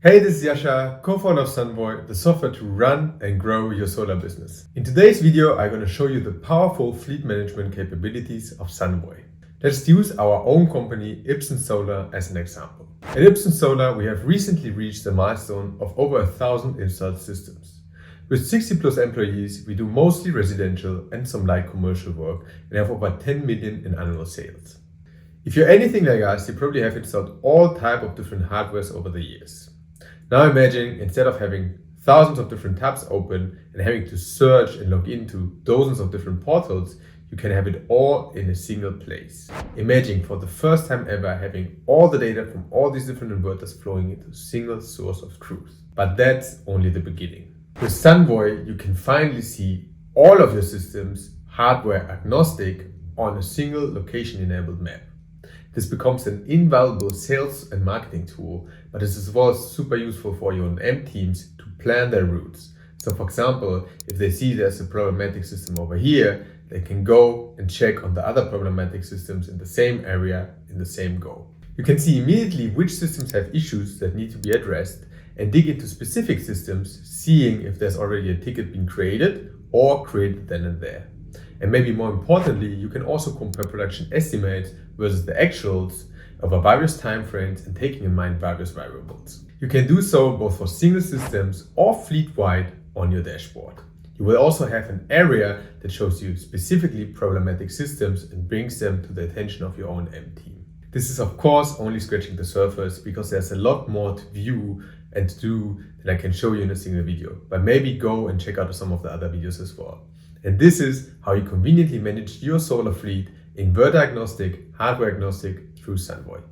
Hey, this is Yasha, co-founder of Sunvoy, the software to run and grow your solar business. In today's video, I'm going to show you the powerful fleet management capabilities of Sunvoy. Let's use our own company, Ipsen Solar, as an example. At Ipsen Solar, we have recently reached the milestone of over 1,000 installed systems. With 60 plus employees, we do mostly residential and some light commercial work and have over 10 million in annual sales. If you're anything like us, you probably have installed all types of different hardwares over the years. Now imagine, instead of having thousands of different tabs open and having to search and log into dozens of different portals, you can have it all in a single place. Imagine for the first time ever having all the data from all these different inverters flowing into a single source of truth. But that's only the beginning. With Sunvoy, you can finally see all of your systems hardware agnostic on a single location-enabled map. This becomes an invaluable sales and marketing tool, but this is as well super useful for your O&M teams to plan their routes. So for example, if they see there's a problematic system over here, they can go and check on the other problematic systems in the same area in the same go. You can see immediately which systems have issues that need to be addressed and dig into specific systems, seeing if there's already a ticket being created or created then and there. And maybe more importantly, you can also compare production estimates versus the actuals over various time frames and taking in mind various variables. You can do so both for single systems or fleet-wide on your dashboard. You will also have an area that shows you specifically problematic systems and brings them to the attention of your O&M team. This is of course only scratching the surface because there's a lot more to view and to do than I can show you in a single video, but maybe go and check out some of the other videos as well. And this is how you conveniently manage your solar fleet, inverter agnostic, hardware agnostic through Sunvoy.